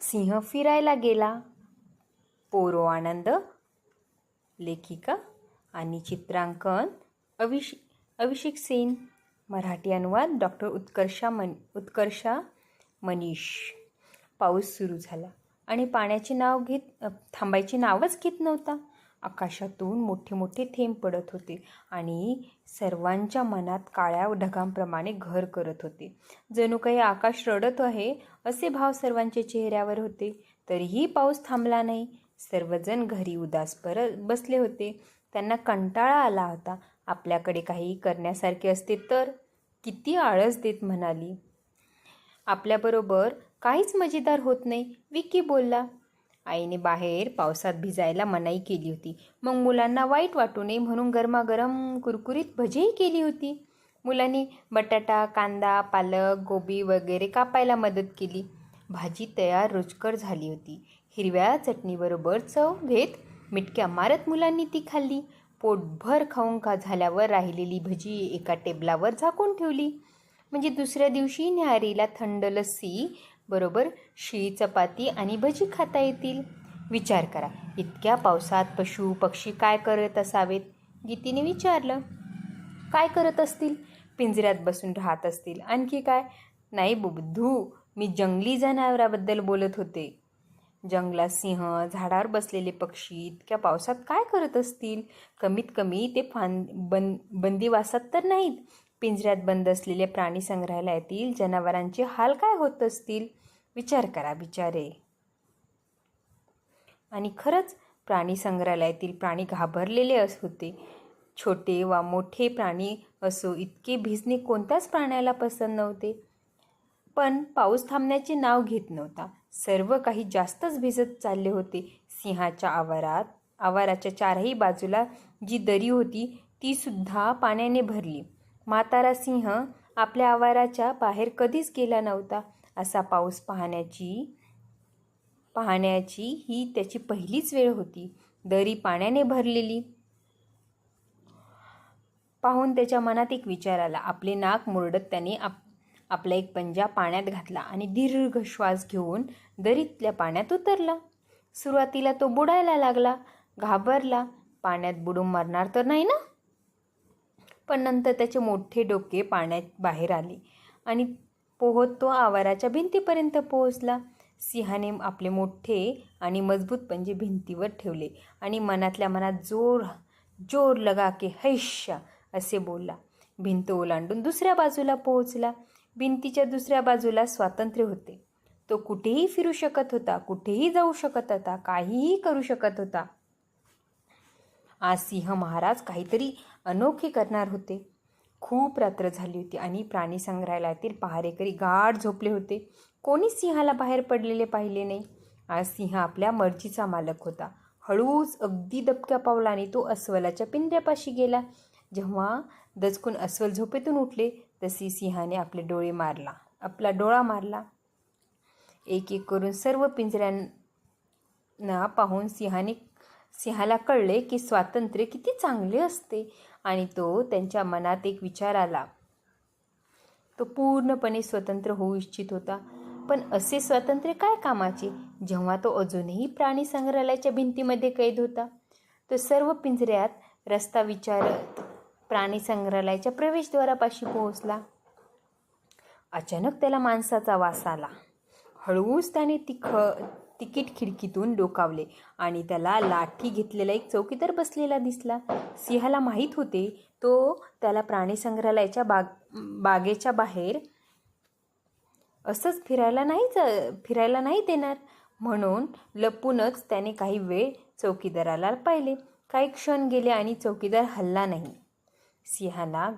सिंह फिरायला गेला. पोरो आनंद. लेखिका आणि चित्रांकन अभिषेक सेन. मराठी अनुवाद डॉक्टर उत्कर्षा मनीष. पाऊस सुरू झाला आणि पाण्याचे थांबायचे नावच घेत नव्हता. आकाशातून मोठे मोठे थेंब पडत होते आणि सर्वांच्या मनात काळ्या ढगांप्रमाणे घर करत होते. जणू काही आकाश रडत आहे असे भाव सर्वांच्या चेहऱ्यावर होते. तरीही पाऊस थांबला नाही. सर्वजण घरी उदास बसले होते. त्यांना कंटाळा आला होता. आपल्याकडे काही करण्यासारखे असते तर. किती आळस देत म्हणाली. आपल्याबरोबर काहीच मजेदार होत नाही, विकी बोलला. आईने बाहेर पावसात भिजायला मनाई केली होती. मग मुलांना वाईट वाटू नये म्हणून गरमागरम कुरकुरीत भजीही केली होती. मुलांनी बटाटा, कांदा, पालक, गोबी वगैरे कापायला मदत केली. भाजी तयार रुचकर झाली होती. हिरव्या चटणीबरोबर चव घेत मिटक्या मारत मुलांनी ती खाल्ली. पोटभर खाऊन झाल्यावर राहिलेली भजी एका टेबलावर झाकून ठेवली. म्हणजे दुसऱ्या दिवशी न्याहारीला थंड लस्सी बरोबर शिळी चपाती आणि भजी खाता येतील. विचार करा, इतक्या पावसात पशु पक्षी काय करत असावेत? गीतीने विचारलं. काय करत असतील? पिंजऱ्यात बसून राहत असतील. आणखी काय? नाही बुद्धू, मी जंगली जनावराबद्दल बोलत होते. जंगलात सिंह, झाडावर बसलेले पक्षी इतक्या पावसात काय करत असतील? कमीत कमी ते बंदिवासात तर नाहीत. पिंजऱ्यात बंद असलेल्या प्राणी संग्रहालयातील जनावरांचे हाल काय होत असतील? विचार करा बिचारे. आणि खरंच प्राणी संग्रहालयातील प्राणी घाबरलेले होते. छोटे वा मोठे प्राणी असो, इतके भिजणे कोणत्याच प्राण्याला पसंत नव्हते. पण पाऊस थांबण्याचे नाव घेत नव्हता. सर्व काही जास्तच भिजत चालले होते. सिंहाच्या आवाराच्या चारही बाजूला जी दरी होती ती सुद्धा पाण्याने भरली. म्हातारा सिंह आपल्या आवाराच्या बाहेर कधीच गेला नव्हता. असा पाऊस पाहण्याची ही त्याची पहिलीच वेळ होती. दरी पाण्याने भरलेली पाहून त्याच्या मनात एक विचार आला. आपले नाक मुरडत त्याने आपला एक पंजा पाण्यात घातला आणि दीर्घ श्वास घेऊन दरीतल्या पाण्यात उतरला. सुरुवातीला तो बुडायला लागला. घाबरला. पाण्यात बुडून मरणार तर नाही ना? पण नंतर त्याचे मोठे डोके पाण्यात बाहेर आले आणि पोहत तो आवाराच्या भिंतीपर्यंत पोहोचला. सिंहाने आपले मोठे आणि मजबूत पंजे भिंतीवर ठेवले आणि मनातल्या मनात जोर लगा के हैशा असे बोलला. भिंत ओलांडून दुसऱ्या बाजूला पोहोचला. भिंतीच्या दुसऱ्या बाजूला स्वातंत्र्य होते. तो कुठेही फिरू शकत होता, कुठेही जाऊ शकत होता, काहीही करू शकत होता. आज सिंह महाराज काहीतरी अनोखे करणार होते. खूप रात्र झाली होती आणि प्राणी संग्रहालयातील पहारेकरी गाढ झोपले होते. कोणीच सिंहाला बाहेर पडलेले पाहिले नाही. आज सिंह आपल्या मर्जीचा मालक होता. हळूच, अगदी दबक्या पावलाने तो अस्वलाच्या पिंजऱ्यापाशी गेला. जेव्हा दचकून अस्वल झोपेतून उठले तशी सिंहाने आपला डोळा मारला. एक एक करून सर्व पिंजऱ्यांना पाहून सिंहाला कळले की स्वातंत्र्य किती चांगले असते आणि त्यांच्या मनात एक विचार आला. तो पूर्णपणे स्वतंत्र होऊ इच्छित होता. पण असे स्वातंत्र्य काय कामाचे जेव्हा तो अजूनही प्राणी संग्रहालयाच्या भिंतीमध्ये कैद होता. तो सर्व पिंजऱ्यात रस्ता विचारत प्राणी संग्रहालयाच्या प्रवेशद्वारापाशी पोहोचला. अचानक त्याला माणसाचा वास आला. हळूच त्याने तिकीट खिडकीतून डोकावले आणि त्याला लाठी घेतलेला एक चौकीदार बसलेला दिसला. सिंहाला माहीत होते त्याला प्राणी संग्रहालयाच्या बागेच्या बाहेर असंच फिरायला नाही देणार. म्हणून लपूनच त्याने काही वेळ चौकीदाराला पाहिले. काही क्षण गेले आणि चौकीदार हलला नाही. सिंहाला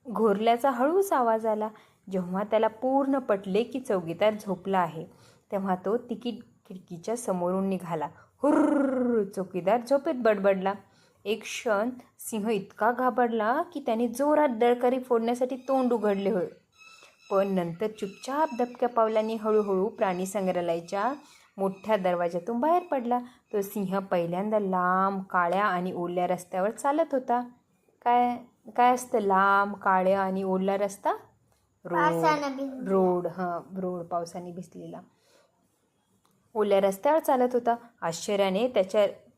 घोरल्याचा हळूच आवाज आला. जेव्हा त्याला पूर्ण पटले की चौकीदार झोपला आहे तेव्हा तो तिकीट खिडकीच्या समोरून निघाला. हुर्र! चौकीदार झोपेत बडबडला. एक क्षण सिंह इतका घाबरला की त्याने जोरात डळकारी फोडण्यासाठी तोंड उघडले होय. पण नंतर चुपचाप दबक्या पावलांनी हळूहळू प्राणी संग्रहालयाच्या मोठ्या दरवाज्यातून बाहेर पडला. तो सिंह पहिल्यांदा लांब, काळ्या आणि ओल्या रस्त्यावर चालत होता. काय असतं लांब, काळ्या आणि ओला रस्ता? रोड पावसाने भिजलेला ओल्या रस्त्यावर चालत होता. आश्चर्याने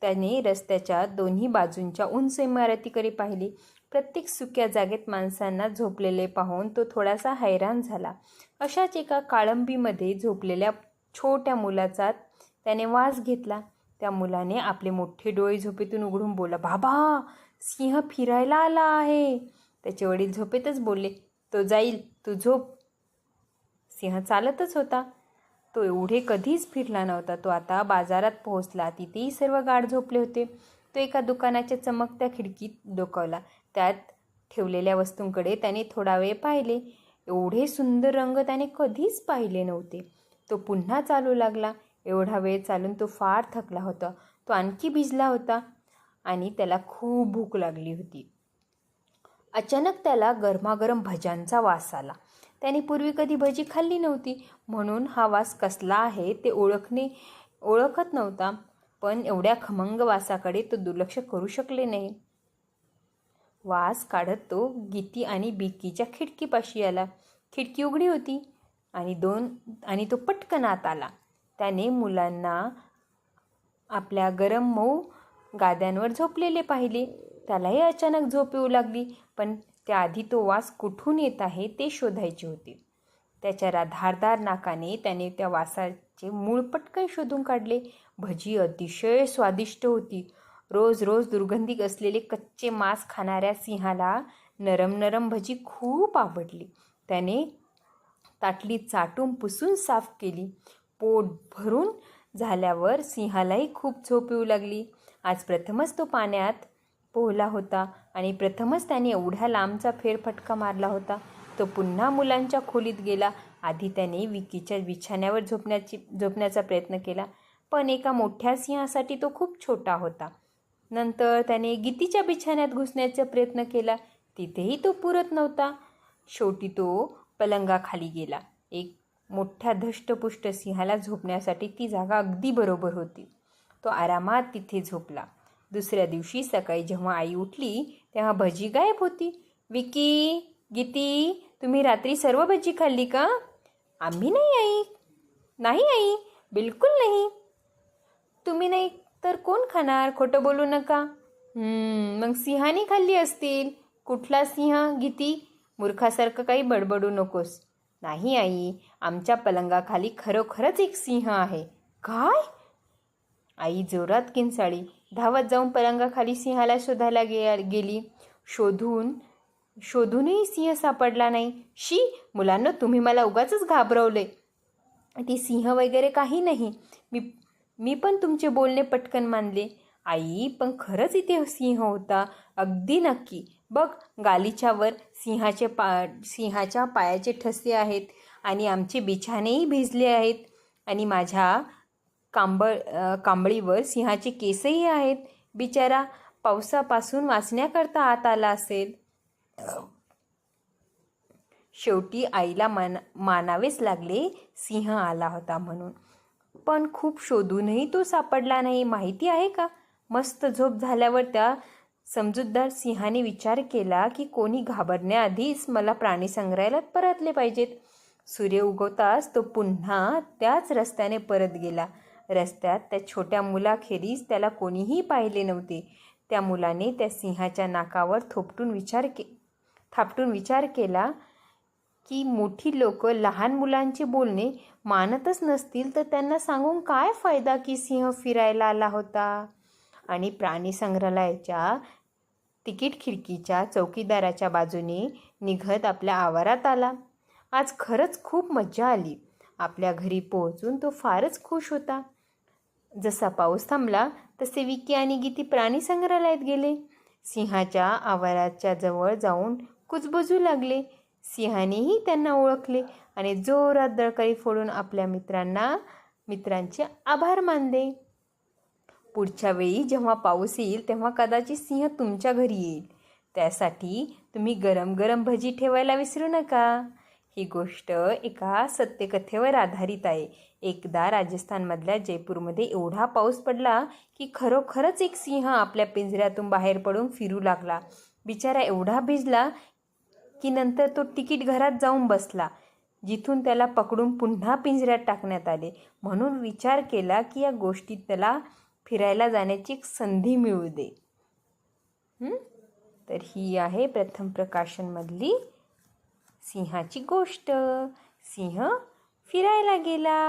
त्याने रस्त्याच्या दोन्ही बाजूंच्या उंच इमारतीकडे पाहिले. प्रत्येक सुक्या जागेत माणसांना झोपलेले पाहून तो थोडासा हैराण झाला. अशाच एका काळंबीमध्ये झोपलेल्या छोट्या मुलाचा त्याने वास घेतला. त्या मुलाने आपले मोठे डोळे झोपेतून उघडून बोलला, बाबा, सिंह फिरायला आला आहे. त्याचे वडील झोपेतच बोलले, तो जाईल, तू झोप. सिंह चालतच होता. तो एवढे कधीच फिरला नव्हता. तो आता बाजारात पोहोचला. तिथेही सर्व गाढ झोपले होते. तो एका दुकानाच्या चमकत्या खिडकीत डोकावला. त्यात ठेवलेल्या वस्तूंकडे त्याने थोडा वेळ पाहिले. एवढे सुंदर रंग त्याने कधीच पाहिले नव्हते. तो पुन्हा चालू लागला. एवढा वेळ चालून तो फार थकला होता. तो आणखी भिजला होता आणि त्याला खूप भूक लागली होती. अचानक त्याला गरमागरम भज्यांचा वास आला. त्याने पूर्वी कधी भजी खाल्ली नव्हती, म्हणून हा वास कसला आहे ते ओळखत नव्हता. पण एवढ्या खमंग वासाकडे तो दुर्लक्ष करू शकले नाही. वास काढत तो गीती आणि बिकीच्या खिडकीपाशी आला. खिडकी उघडी होती आणि तो पटकन आत आला. त्याने मुलांना आपल्या गरम मऊ गाद्यांवर झोपलेले पाहिले. त्यालाही अचानक झोप येऊ लागली, पण त्याआधी तो वास कुठून येत आहे ते शोधायचे होते. त्याच्या धारदार नाकाने त्याने त्या वासाचे मूळ पटकन शोधून काढले. भजी अतिशय स्वादिष्ट होती. रोज रोज दुर्गंधी असलेले कच्चे मांस खाणाऱ्या सिंहाला नरम नरम भजी खूप आवडली. त्याने ताटली चाटून पुसून साफ केली. पोट भरून झाल्यावर सिंहालाही खूप झोप येऊ लागली. आज प्रथमच तो पाण्यात पोहला होता आणि प्रथमच त्याने एवढ्या लांबचा फेरफटका मारला होता. तो पुन्हा मुलांच्या खोलीत गेला. आधी त्याने विकीच्या बिछाण्यावर झोपण्याचा प्रयत्न केला, पण एका मोठ्या सिंहासाठी तो खूप छोटा होता. नंतर त्याने गीतीच्या बिछाण्यात घुसण्याचा प्रयत्न केला. तिथेही तो पुरत नव्हता. शेवटी तो पलंगाखाली गेला. एक मोठ्या धष्टपुष्ट सिंहाला झोपण्यासाठी ती जागा अगदी बरोबर होती. तो आरामात तिथे झोपला. दुसऱ्या दिवशी सकाळी जेव्हा आई उठली तेव्हा भजी गायब होती. विकी, गीती, तुम्ही रात्री सर्व भजी खाल्ली का? आम्ही नाही आई. नाही आई, बिलकुल नाही. तुम्ही नाही तर कोण खाणार? खोटं बोलू नका. मग सिंहाने खाल्ली असतील. कुठला सिंह? गीती, मूर्खासारखं काही बडबडू नकोस. नाही आई, आमच्या पलंगाखाली खरोखरच एक सिंह आहे. काय? आई जोरात किंचाळली. धावत जाऊन पलंगाखाली सिंहाला शोधायला गेली. शोधूनही सिंह सापडला नाही. शी, मुलांना, तुम्ही मला उगाचच घाबरवले. ती सिंह वगैरे काही नाही. मी पण तुमचे बोलणे पटकन मानले. आई, पण खरंच इथे सिंह होता, अगदी नक्की. बघ, गालीच्यावर सिंहाच्या पायाचे ठसे आहेत आणि आमचे बिछानेही भिजले आहेत आणि माझ्या कांबळीवर सिंहाचे केसही आहेत. बिचारा पावसापासून वाचण्याकरता आत आला असेल. शेवटी आईला मानावेच लागले सिंह आला होता म्हणून. पण खूप शोधूनही तो सापडला नाही. माहिती आहे का, मस्त झोप झाल्यावर त्या समजूतदार सिंहाने विचार केला की कोणी घाबरण्याआधीच मला प्राणी संग्रहालयात परतले पाहिजेत. सूर्य उगवताच तो पुन्हा त्याच रस्त्याने परत गेला. रस्त्यात त्या छोट्या मुलाखेरीज त्याला कोणीही पाहिले नव्हते. त्या मुलाने त्या सिंहाच्या नाकावर थापटून विचार केला की मोठी लोक लहान मुलांचे बोलणे मानतच नसतील तर त्यांना सांगून काय फायदा की सिंह फिरायला आला होता. आणि प्राणी संग्रहालयाच्या तिकीट खिडकीच्या चौकीदाराच्या बाजूने निघत आपल्या आवारात आला. आज खरंच खूप मज्जा आली. आपल्या घरी पोहोचून तो फारच खुश होता. जसा पाऊस थांबला तसे विकी आणि गीती प्राणी संग्रहालयात गेले. सिंहाच्या आवाराच्या जवळ जाऊन कुजबुजू लागले. सिंहानेही त्यांना ओळखले आणि जोरात दळकरी फोडून आपल्या मित्रांचे आभार मानले. पुढच्या वेळी जेव्हा पाऊस येईल तेव्हा कदाचित सिंह तुमच्या घरी येईल. त्यासाठी तुम्ही गरम गरम भजी ठेवायला विसरू नका. ही गोष्ट एका सत्यकथेवर आधारित आहे. एकदा राजस्थानमधल्या जयपूरमध्ये एवढा पाऊस पडला की खरोखरच एक सिंह आपल्या पिंजऱ्यातून बाहेर पडून फिरू लागला. बिचारा एवढा भिजला की नंतर तो तिकीट घरात जाऊन बसला, जिथून त्याला पकडून पुन्हा पिंजऱ्यात टाकण्यात आले. म्हणून विचार केला की या गोष्टीत त्याला फिरायला जाण्याची एक संधी मिळू दे. तर ही आहे प्रथम प्रकाशनमधली सिंहाची गोष्ट. सिंह फिरायला गेला.